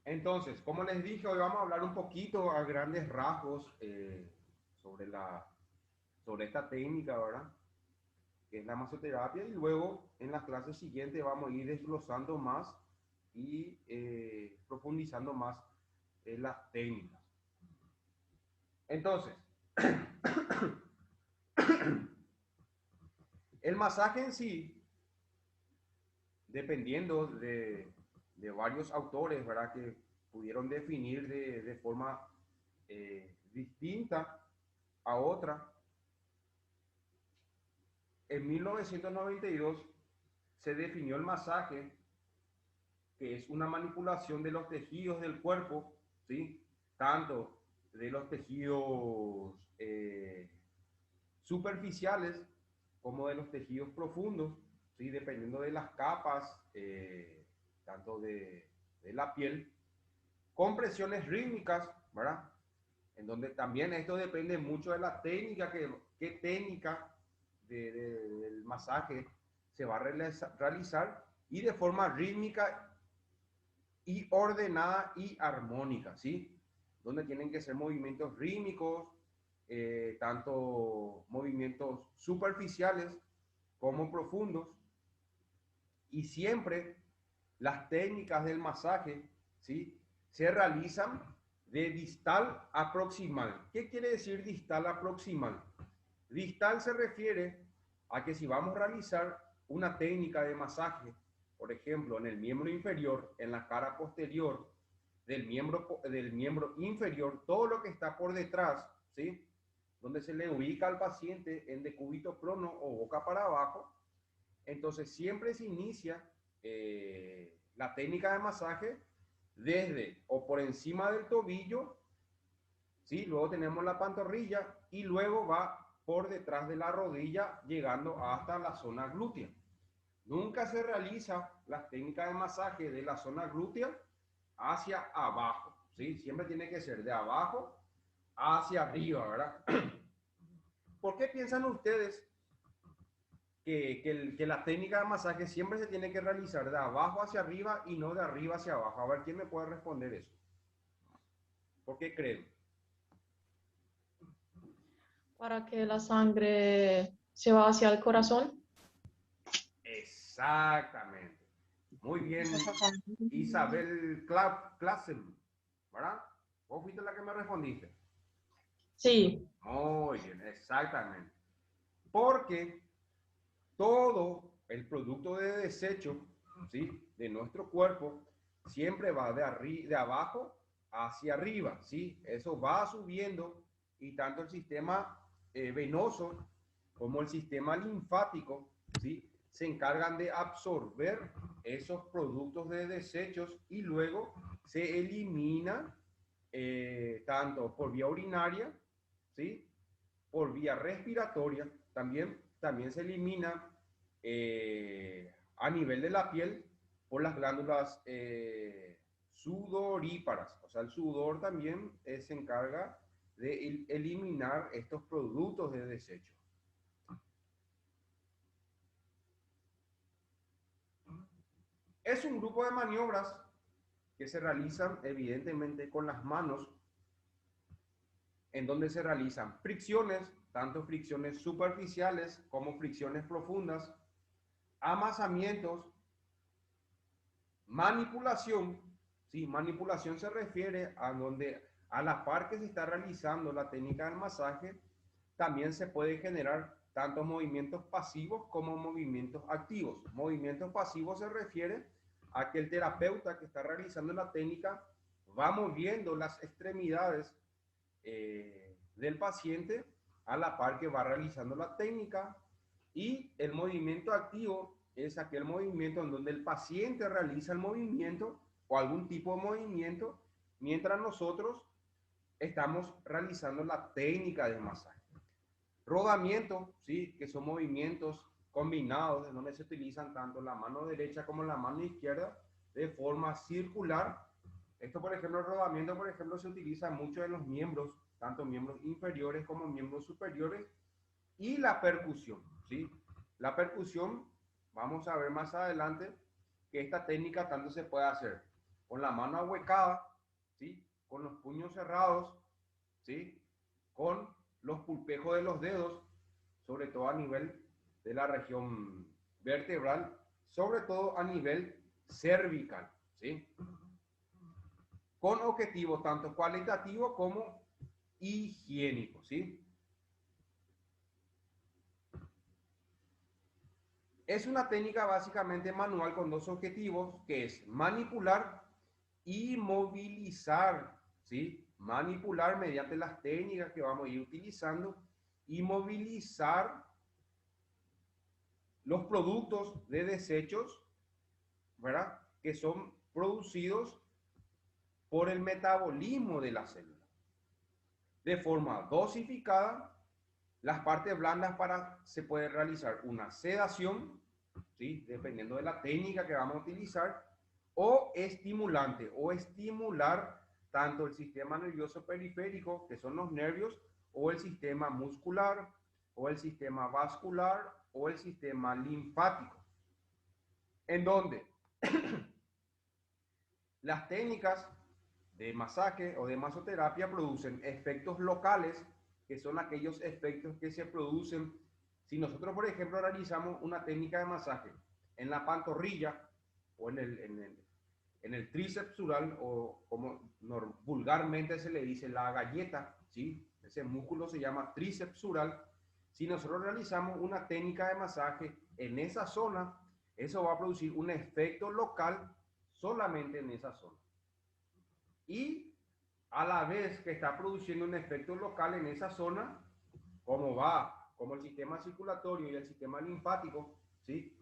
Entonces, como les dije, hoy vamos a hablar un poquito a grandes rasgos sobre, sobre esta técnica, ¿verdad? Que es la masoterapia, y luego en las clases siguientes vamos a ir desglosando más y profundizando más en las técnicas. Entonces, el masaje en sí, dependiendo de varios autores, ¿verdad? Que pudieron definir de forma distinta a otra. En 1992 se definió el masaje, que es una manipulación de los tejidos del cuerpo, ¿sí? Tanto de los tejidos superficiales como de los tejidos profundos, ¿sí? Dependiendo de las capas, tanto de la piel, con presiones rítmicas, ¿verdad? En donde también esto depende mucho de la técnica, qué técnica del masaje se va a realizar, y de forma rítmica y ordenada y armónica, ¿sí? Donde tienen que ser movimientos rítmicos, tanto movimientos superficiales como profundos, y siempre las técnicas del masaje, ¿sí? Se realizan de distal a proximal. ¿Qué quiere decir distal a proximal? Distal se refiere a que si vamos a realizar una técnica de masaje, por ejemplo, en el miembro inferior, en la cara posterior del miembro inferior, todo lo que está por detrás, ¿sí? Donde se le ubica al paciente en decúbito prono o boca para abajo, entonces siempre se inicia la técnica de masaje desde o por encima del tobillo, ¿sí? Luego tenemos la pantorrilla y luego va por detrás de la rodilla llegando hasta la zona glútea. Nunca se realiza la técnica de masaje de la zona glútea hacia abajo, ¿sí? Siempre tiene que ser de abajo hacia arriba, ¿verdad? ¿Por qué piensan ustedes que la técnica de masaje siempre se tiene que realizar de abajo hacia arriba y no de arriba hacia abajo? A ver, ¿quién me puede responder eso? ¿Por qué creen? Para que la sangre se va hacia el corazón. Exactamente. Muy bien, Isabel Klassen, ¿verdad? Vos fuiste la que me respondiste. Sí, Muy bien, exactamente. Porque todo el producto de desecho, ¿sí? De nuestro cuerpo siempre va de abajo hacia arriba, ¿sí? Eso va subiendo, y tanto el sistema venoso como el sistema linfático, ¿sí? Se encargan de absorber esos productos de desechos y luego se elimina tanto por vía urinaria, ¿sí? Por vía respiratoria, también se elimina a nivel de la piel por las glándulas sudoríparas. O sea, el sudor también se encarga de eliminar estos productos de desecho. Es un grupo de maniobras que se realizan evidentemente con las manos, en donde se realizan fricciones, tanto fricciones superficiales como fricciones profundas, amasamientos, manipulación. Sí, manipulación se refiere a donde a la par que se está realizando la técnica del masaje, también se puede generar tanto movimientos pasivos como movimientos activos. Movimientos pasivos se refiere a que el terapeuta que está realizando la técnica va moviendo las extremidades del paciente a la par que va realizando la técnica, y el movimiento activo es aquel movimiento en donde el paciente realiza el movimiento o algún tipo de movimiento mientras nosotros estamos realizando la técnica de masaje. Rodamiento, ¿sí? Que son movimientos combinados en donde se utilizan tanto la mano derecha como la mano izquierda de forma circular. Esto, por ejemplo, el rodamiento, por ejemplo, se utiliza mucho en los miembros, tanto miembros inferiores como miembros superiores. Y la percusión, ¿sí? La percusión, vamos a ver más adelante que esta técnica tanto se puede hacer con la mano ahuecada, ¿sí? Con los puños cerrados, ¿sí? Con los pulpejos de los dedos, sobre todo a nivel de la región vertebral, sobre todo a nivel cervical, ¿sí? Con objetivos tanto cualitativos como higiénicos, ¿sí? Es una técnica básicamente manual con dos objetivos, que es manipular y movilizar, ¿sí? Manipular mediante las técnicas que vamos a ir utilizando y movilizar los productos de desechos, ¿verdad? Que son producidos por el metabolismo de la célula. De forma dosificada, las partes blandas se puede realizar una sedación, ¿sí? Dependiendo de la técnica que vamos a utilizar, o estimulante, o estimular tanto el sistema nervioso periférico, que son los nervios, o el sistema muscular, o el sistema vascular, o el sistema linfático. En donde las técnicas de masaje o de masoterapia producen efectos locales, que son aquellos efectos que se producen si nosotros, por ejemplo, realizamos una técnica de masaje en la pantorrilla o en el tríceps sural, o como vulgarmente se le dice la galleta, ¿sí? Ese músculo se llama tríceps sural. Si nosotros realizamos una técnica de masaje en esa zona, eso va a producir un efecto local solamente en esa zona. Y a la vez que está produciendo un efecto local en esa zona, como el sistema circulatorio y el sistema linfático, ¿sí?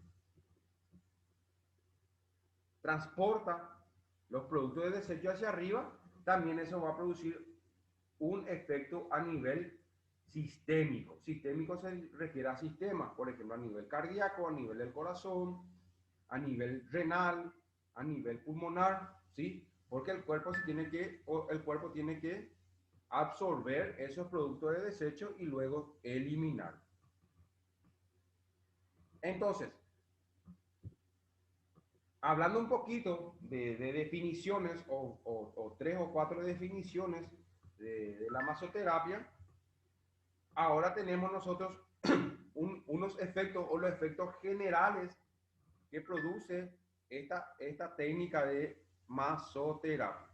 Transporta los productos de desecho hacia arriba, también eso va a producir un efecto a nivel sistémico. Sistémico se refiere a sistemas, por ejemplo, a nivel cardíaco, a nivel del corazón, a nivel renal, a nivel pulmonar, ¿sí? Porque el cuerpo tiene que absorber esos productos de desecho y luego eliminar. Entonces, hablando un poquito de definiciones o 3 o 4 definiciones de la masoterapia, ahora tenemos nosotros unos efectos o los efectos generales que produce esta técnica de masoterapia.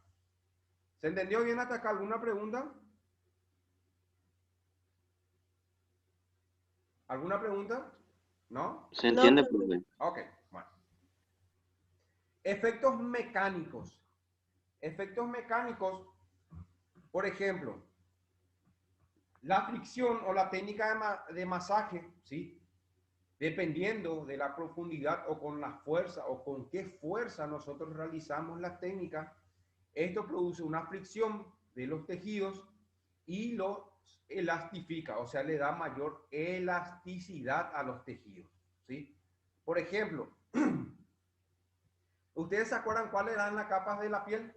¿Se entendió bien hasta acá? ¿Alguna pregunta? ¿Alguna pregunta? ¿No? Se entiende, profe. Ok, bueno. Efectos mecánicos. Efectos mecánicos, por ejemplo, la fricción o la técnica de masaje, ¿sí? Dependiendo de la profundidad o con la fuerza o con qué fuerza nosotros realizamos la técnica, esto produce una fricción de los tejidos y los elastifica, o sea, le da mayor elasticidad a los tejidos, ¿sí? Por ejemplo, ¿ustedes se acuerdan cuáles eran las capas de la piel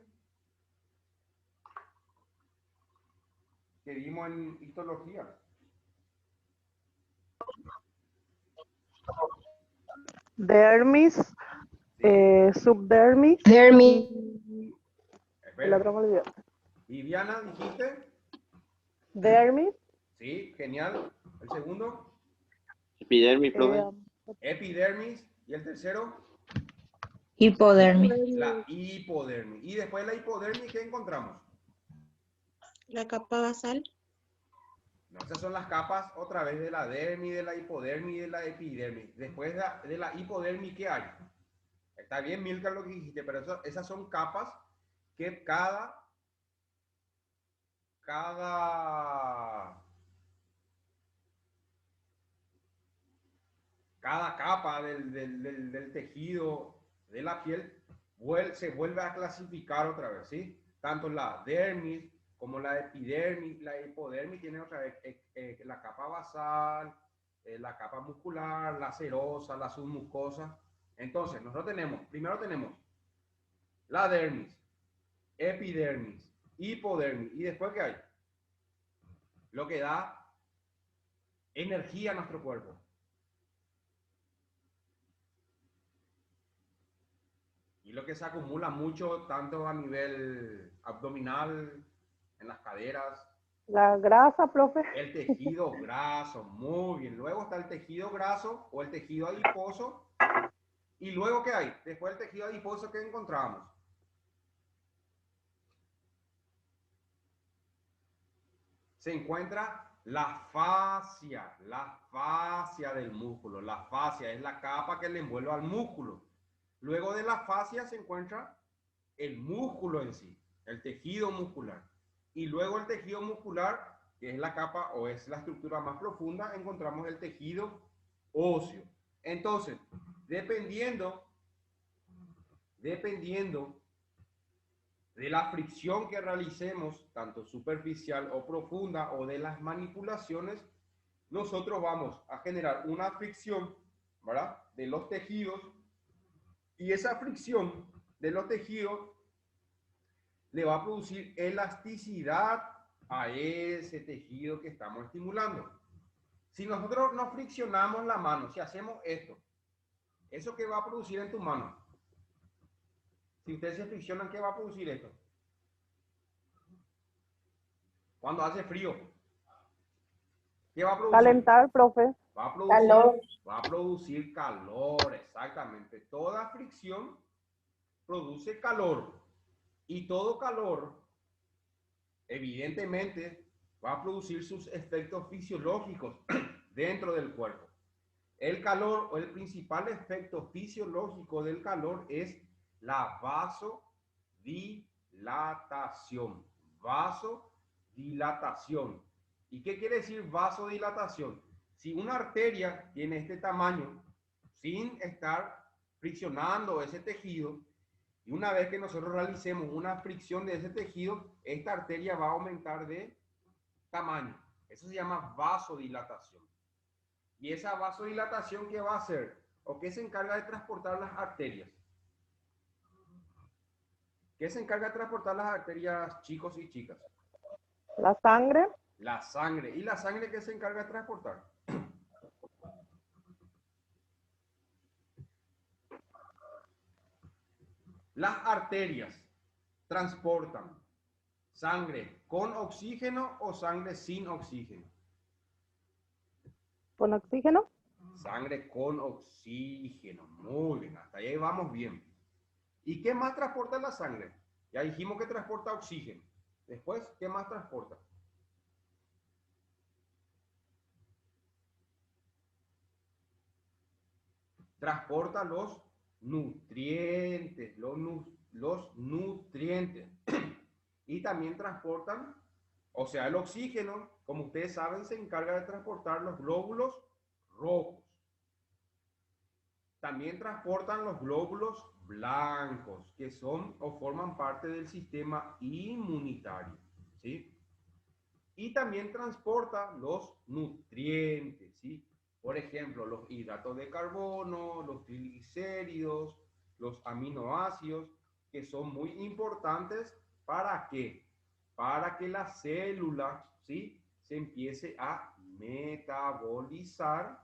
que vimos en histología? Dermis, Sí. subdermis Dermis. y el Espera. otro me olvidó. Viviana, ¿dijiste? Dermis, Sí, genial. ¿El segundo? Epidermis, profe. Epidermis. ¿Y el tercero? Hipodermis. La hipodermis. Y después de la hipodermis, ¿qué encontramos? La capa basal. No, esas son las capas otra vez de la dermis, de la hipodermis y de la epidermis. Después de la hipodermis, ¿qué hay? Está bien, Milka, lo que dijiste, pero esas son capas que cada capa del tejido de la piel se vuelve a clasificar otra vez, ¿sí? Tanto la dermis como la epidermis, la hipodermis tiene otra vez la capa basal, la capa muscular, la serosa, la submucosa. Entonces, primero tenemos la dermis, epidermis, hipodermis, y después ¿qué hay? Lo que da energía a nuestro cuerpo. Y lo que se acumula mucho, tanto a nivel abdominal, en las caderas. La grasa, profe. El tejido graso, muy bien. Luego está el tejido graso o el tejido adiposo. ¿Y luego qué hay? Después del tejido adiposo, ¿qué encontramos? Se encuentra la fascia del músculo. La fascia es la capa que le envuelve al músculo. Luego de la fascia se encuentra el músculo en sí, el tejido muscular. Y luego el tejido muscular, que es la capa o es la estructura más profunda, encontramos el tejido óseo. Entonces, dependiendo de la fricción que realicemos, tanto superficial o profunda, o de las manipulaciones, nosotros vamos a generar una fricción, ¿verdad?, de los tejidos, y esa fricción de los tejidos le va a producir elasticidad a ese tejido que estamos estimulando. Si nosotros nos friccionamos la mano, si hacemos esto, ¿eso qué va a producir en tu mano? Si ustedes se friccionan, ¿qué va a producir esto? Cuando hace frío, ¿qué va a producir? Calentar, profe. Va a producir calor, exactamente. Toda fricción produce calor. Y todo calor, evidentemente, va a producir sus efectos fisiológicos dentro del cuerpo. El calor, o el principal efecto fisiológico del calor, es la vasodilatación. Vasodilatación. ¿Y qué quiere decir vasodilatación? Si una arteria tiene este tamaño, sin estar friccionando ese tejido, y una vez que nosotros realicemos una fricción de ese tejido, esta arteria va a aumentar de tamaño. Eso se llama vasodilatación. ¿Y esa vasodilatación qué va a hacer? ¿O qué se encarga de transportar las arterias? ¿Qué se encarga de transportar las arterias, chicos y chicas? La sangre. La sangre. ¿Y la sangre qué se encarga de transportar? Las arterias transportan sangre con oxígeno o sangre sin oxígeno. ¿Con oxígeno? Sangre con oxígeno. Muy bien, hasta ahí vamos bien. ¿Y qué más transporta la sangre? Ya dijimos que transporta oxígeno. Después, ¿qué más transporta? Transporta los nutrientes, los nutrientes. Y también transportan, o sea, el oxígeno, como ustedes saben, se encarga de transportar los glóbulos rojos. También transportan los glóbulos blancos, que son o forman parte del sistema inmunitario, ¿sí? Y también transporta los nutrientes, ¿sí? Por ejemplo, los hidratos de carbono, los triglicéridos, los aminoácidos, que son muy importantes. ¿Para qué? Para que la célula, ¿sí?, se empiece a metabolizar,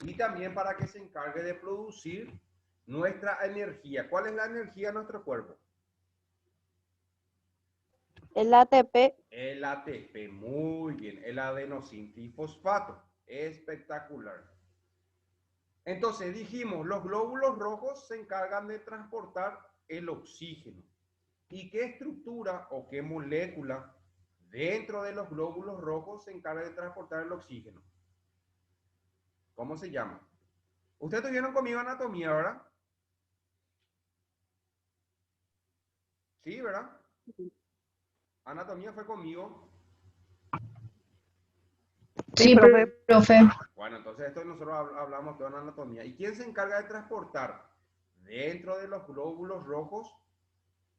y también para que se encargue de producir nuestra energía. ¿Cuál es la energía de nuestro cuerpo? El ATP. El ATP, muy bien. El adenosintrifosfato. Espectacular. Entonces dijimos, los glóbulos rojos se encargan de transportar el oxígeno. ¿Y qué estructura o qué molécula dentro de los glóbulos rojos se encarga de transportar el oxígeno? ¿Cómo se llama? Ustedes tuvieron conmigo anatomía, ¿verdad? Sí, ¿verdad? Anatomía fue conmigo. Sí, profe. Bueno, entonces esto nosotros hablamos de anatomía. ¿Y quién se encarga de transportar dentro de los glóbulos rojos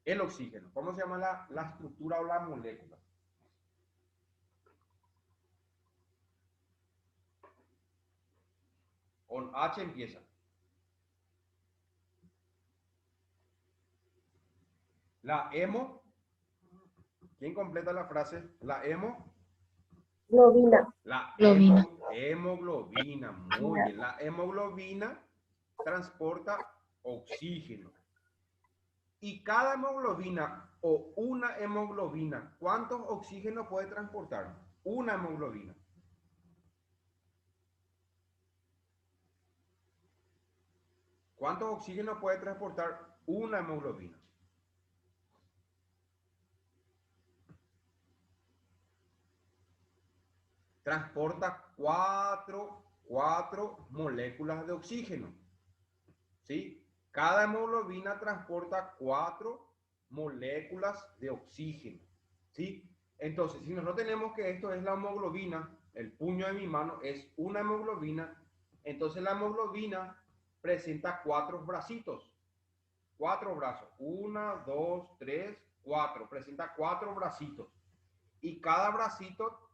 el oxígeno? ¿Cómo se llama la estructura o la molécula? Con H empieza. La hemo. ¿Quién completa la frase? La hemo. Globina. La Globina. hemoglobina. Muy bien. La hemoglobina transporta oxígeno. Y cada hemoglobina o una hemoglobina, ¿cuántos oxígenos puede transportar? Una hemoglobina. ¿Cuántos oxígenos puede transportar una hemoglobina? Transporta cuatro moléculas de oxígeno. ¿Sí? Cada hemoglobina transporta 4 moléculas de oxígeno. ¿Sí? Entonces, si nosotros tenemos que esto es la hemoglobina, el puño de mi mano es una hemoglobina, entonces la hemoglobina presenta 4 bracitos. 4 brazos. 1, 2, 3, 4. Presenta 4 bracitos. Y cada bracito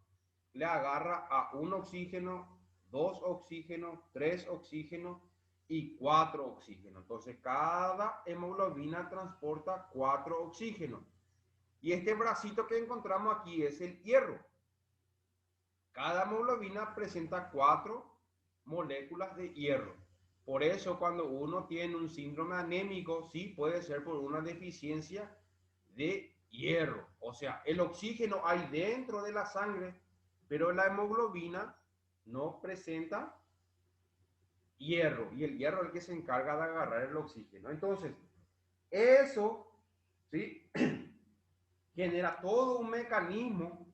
le agarra a un oxígeno, 2 oxígenos, 3 oxígenos y 4 oxígenos. Entonces, cada hemoglobina transporta 4 oxígenos. Y este bracito que encontramos aquí es el hierro. Cada hemoglobina presenta 4 moléculas de hierro. Por eso, cuando uno tiene un síndrome anémico, sí puede ser por una deficiencia de hierro. O sea, el oxígeno hay dentro de la sangre, pero la hemoglobina no presenta hierro. Y el hierro es el que se encarga de agarrar el oxígeno. Entonces, eso, ¿sí? Genera todo un mecanismo.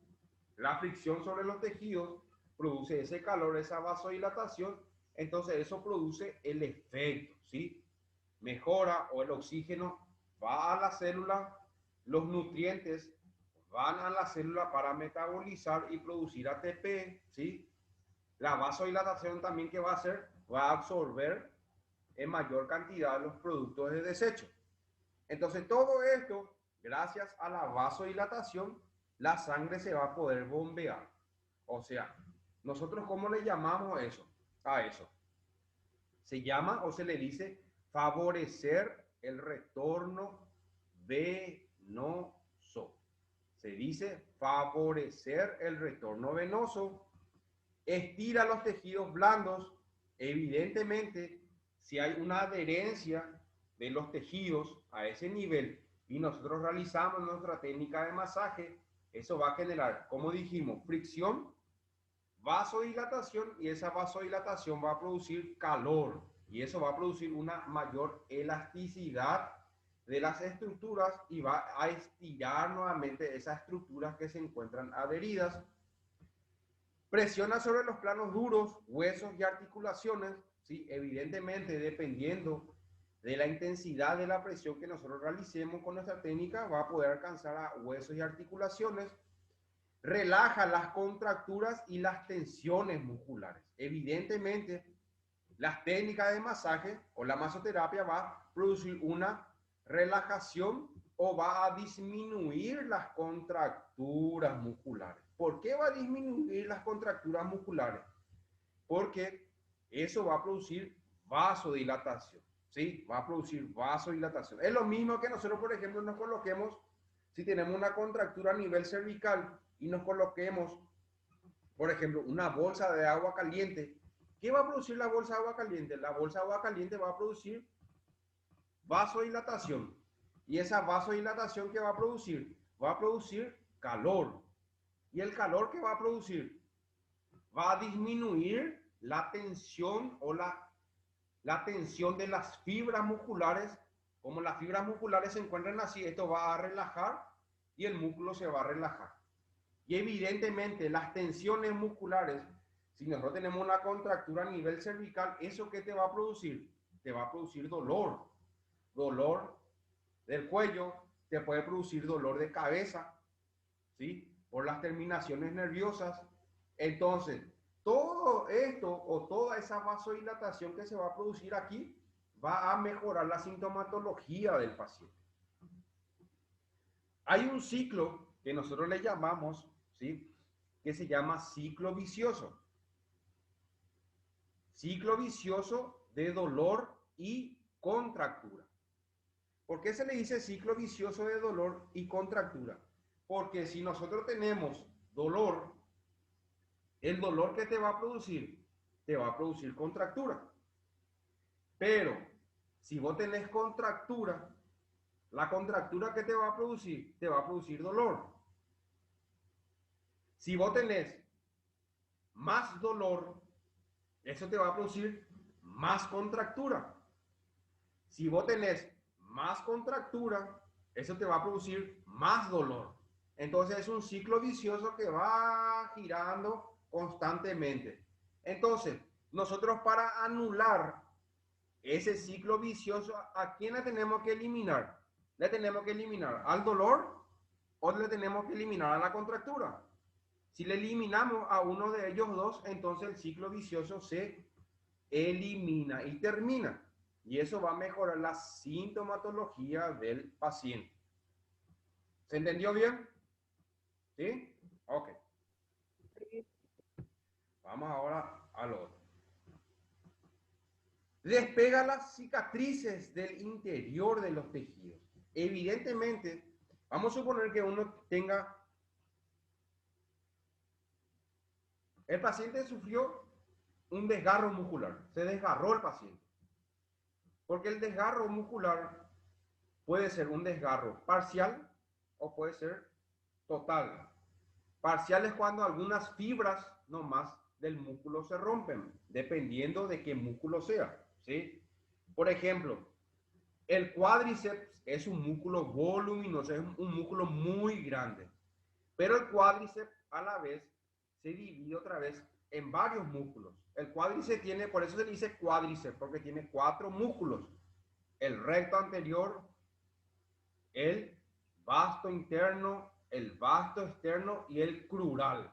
La fricción sobre los tejidos produce ese calor, esa vasodilatación. Entonces, eso produce el efecto, ¿sí? Mejora o el oxígeno va a la célula, los nutrientes van a la célula para metabolizar y producir ATP, ¿sí? La vasodilatación también que va a hacer, va a absorber en mayor cantidad los productos de desecho. Entonces todo esto, gracias a la vasodilatación, la sangre se va a poder bombear. O sea, nosotros ¿cómo le llamamos eso? A eso. Se llama o se le dice favorecer el retorno venoso. Se dice favorecer el retorno venoso. Estira los tejidos blandos. Evidentemente, si hay una adherencia de los tejidos a ese nivel y nosotros realizamos nuestra técnica de masaje, eso va a generar, como dijimos, fricción, vasodilatación, y esa vasodilatación va a producir calor y eso va a producir una mayor elasticidad de las estructuras y va a estirar nuevamente esas estructuras que se encuentran adheridas. Presiona sobre los planos duros, huesos y articulaciones, ¿sí? Evidentemente, dependiendo de la intensidad de la presión que nosotros realicemos con nuestra técnica, va a poder alcanzar a huesos y articulaciones. Relaja las contracturas y las tensiones musculares. Evidentemente, las técnicas de masaje o la masoterapia va a producir una relajación o va a disminuir las contracturas musculares. ¿Por qué va a disminuir las contracturas musculares? Porque eso va a producir vasodilatación, ¿sí? Va a producir vasodilatación. Es lo mismo que nosotros, por ejemplo, nos coloquemos, si tenemos una contractura a nivel cervical y nos coloquemos, por ejemplo, una bolsa de agua caliente. ¿Qué va a producir la bolsa de agua caliente? La bolsa de agua caliente va a producir vasodilatación. Y esa vasodilatación que va a producir calor. Y el calor que va a producir va a disminuir la tensión o la tensión de las fibras musculares. Como las fibras musculares se encuentran así, esto va a relajar y el músculo se va a relajar. Y evidentemente las tensiones musculares, si nosotros tenemos una contractura a nivel cervical, ¿eso qué te va a producir? Te va a producir dolor. Dolor del cuello, te puede producir dolor de cabeza, ¿sí? Por las terminaciones nerviosas. Entonces, todo esto o toda esa vasodilatación que se va a producir aquí va a mejorar la sintomatología del paciente. Hay un ciclo que nosotros le llamamos, ¿sí? Que se llama ciclo vicioso. Ciclo vicioso de dolor y contractura. ¿Por qué se le dice ciclo vicioso de dolor y contractura? Porque si nosotros tenemos dolor, el dolor que te va a producir contractura. Pero si vos tenés contractura, La contractura que te va a producir dolor. Si vos tenés más dolor, eso te va a producir más contractura. Si vos tenés más contractura, eso te va a producir más dolor. Entonces es un ciclo vicioso que va girando constantemente. Entonces, nosotros para anular ese ciclo vicioso, ¿a quién le tenemos que eliminar? ¿Le tenemos que eliminar al dolor o le tenemos que eliminar a la contractura? Si le eliminamos a uno de ellos dos, entonces el ciclo vicioso se elimina y termina. Y eso va a mejorar la sintomatología del paciente. ¿Se entendió bien? ¿Sí? Ok. Vamos ahora al otro. Despega las cicatrices del interior de los tejidos. Evidentemente, vamos a suponer que uno tenga... El paciente sufrió un desgarro muscular. Se desgarró el paciente. Porque el desgarro muscular puede ser un desgarro parcial o puede ser total. Parcial es cuando algunas fibras nomás del músculo se rompen, dependiendo de qué músculo sea, ¿sí? Por ejemplo, el cuádriceps es un músculo voluminoso, es un músculo muy grande, pero el cuádriceps a la vez se divide otra vez en varios músculos. El cuádriceps tiene, por eso se le dice cuádriceps, porque tiene 4 músculos: el recto anterior, el vasto interno, el vasto externo y el crural.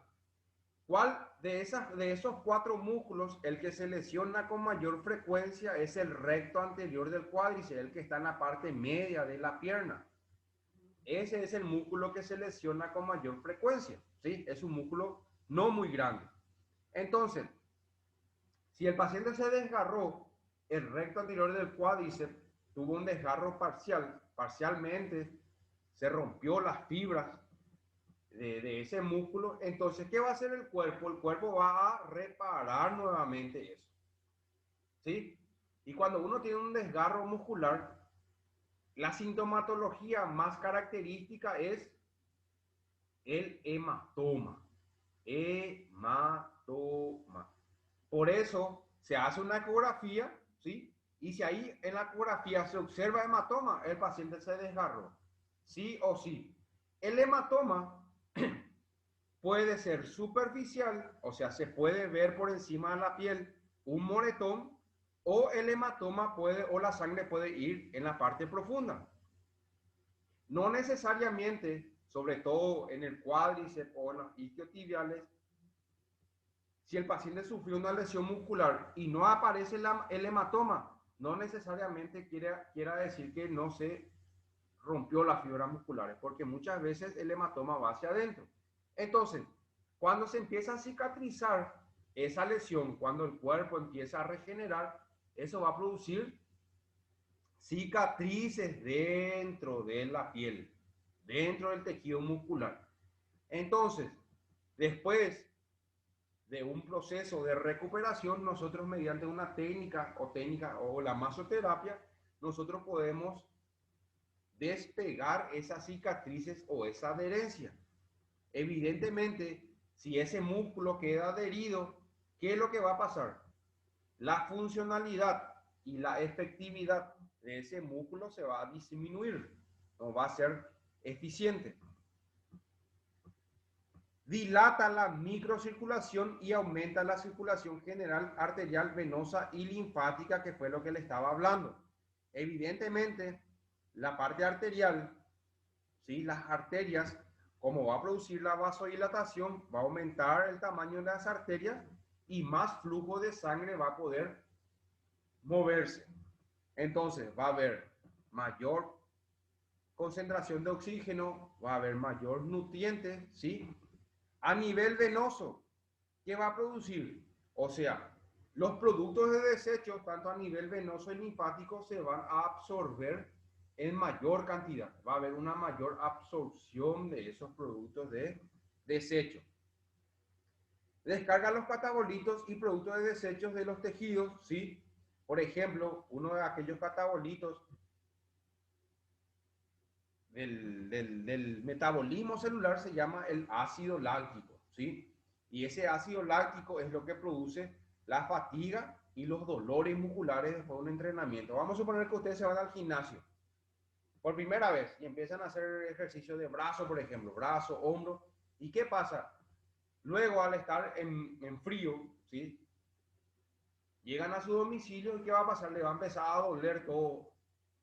¿Cuál de esos 4 músculos, el que se lesiona con mayor frecuencia es el recto anterior del cuádriceps, el que está en la parte media de la pierna? Ese es el músculo que se lesiona con mayor frecuencia, ¿sí? Es un músculo no muy grande. Entonces, si el paciente se desgarró el recto anterior del cuádriceps, tuvo un desgarro parcialmente, se rompió las fibras de ese músculo, entonces, ¿qué va a hacer el cuerpo? El cuerpo va a reparar nuevamente eso, ¿sí? Y cuando uno tiene un desgarro muscular, la sintomatología más característica es el hematoma. Hematoma. Por eso se hace una ecografía, ¿sí? Y si ahí en la ecografía se observa hematoma, el paciente se desgarró, sí o sí. El hematoma puede ser superficial, o sea, se puede ver por encima de la piel un moretón, o el hematoma puede, o la sangre puede ir en la parte profunda. No necesariamente, sobre todo en el cuádriceps o en los isquiotibiales, si el paciente sufrió una lesión muscular y no aparece el hematoma, no necesariamente quiera decir que no se rompió las fibras musculares, porque muchas veces el hematoma va hacia adentro. Entonces, cuando se empieza a cicatrizar esa lesión, cuando el cuerpo empieza a regenerar, eso va a producir cicatrices dentro de la piel, dentro del tejido muscular. Entonces, después de un proceso de recuperación, nosotros mediante una técnica o la masoterapia, nosotros podemos despegar esas cicatrices o esa adherencia. Evidentemente, si ese músculo queda adherido, ¿qué es lo que va a pasar? La funcionalidad y la efectividad de ese músculo se va a disminuir, no va a ser eficiente. Dilata la microcirculación y aumenta la circulación general arterial, venosa y linfática, que fue lo que le estaba hablando. Evidentemente, la parte arterial, ¿sí? Las arterias, como va a producir la vasodilatación, va a aumentar el tamaño de las arterias y más flujo de sangre va a poder moverse. Entonces, va a haber mayor concentración de oxígeno, va a haber mayor nutrientes, ¿sí? A nivel venoso, ¿qué va a producir? O sea, los productos de desecho, tanto a nivel venoso y linfático, se van a absorber en mayor cantidad. Va a haber una mayor absorción de esos productos de desecho. Descarga los catabolitos y productos de desechos de los tejidos, ¿sí? Por ejemplo, uno de aquellos catabolitos del metabolismo celular se llama el ácido láctico, ¿sí? Y ese ácido láctico es lo que produce la fatiga y los dolores musculares después de un entrenamiento. Vamos a suponer que ustedes se van al gimnasio por primera vez y empiezan a hacer ejercicio de brazo, por ejemplo, brazo, hombro. ¿Y qué pasa? Luego, al estar en frío, ¿sí? Llegan a su domicilio y ¿qué va a pasar? Le va a empezar a doler todo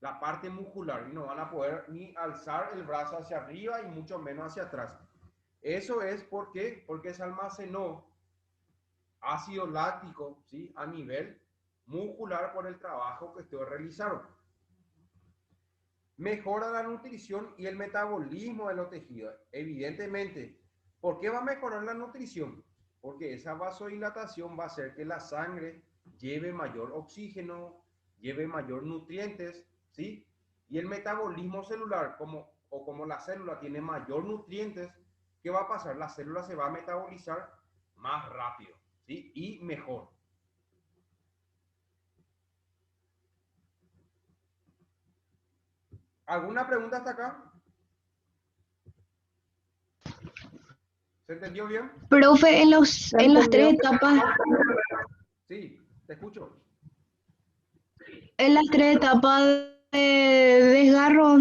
la parte muscular y no van a poder ni alzar el brazo hacia arriba y mucho menos hacia atrás. Eso es porque se almacenó ácido láctico, ¿sí? A nivel muscular por el trabajo que ustedes realizaron. Mejora la nutrición y el metabolismo de los tejidos. Evidentemente, ¿por qué va a mejorar la nutrición? Porque esa vasodilatación va a hacer que la sangre lleve mayor oxígeno, lleve mayor nutrientes, ¿sí? Y el metabolismo celular, como la célula tiene mayor nutrientes, ¿qué va a pasar? La célula se va a metabolizar más rápido, ¿sí? Y mejor. ¿Alguna pregunta hasta acá? ¿Se entendió bien? Profe, en las tres etapas, Sí, te escucho. en las tres etapas de desgarro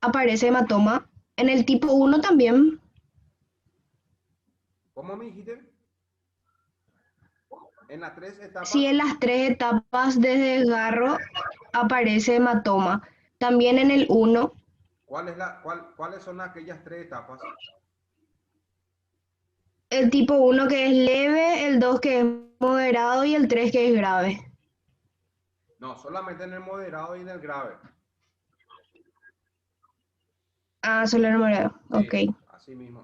aparece hematoma. En el tipo 1 también. ¿Cómo me dijiste? En las tres etapas. Sí, en las tres etapas de desgarro aparece hematoma. También en el 1, ¿Cuáles son aquellas tres etapas? el tipo 1 que es leve, el 2 que es moderado y el 3 que es grave. No, solamente en el moderado y en el grave. Ah, solo el moderado. Sí, Ok. así mismo.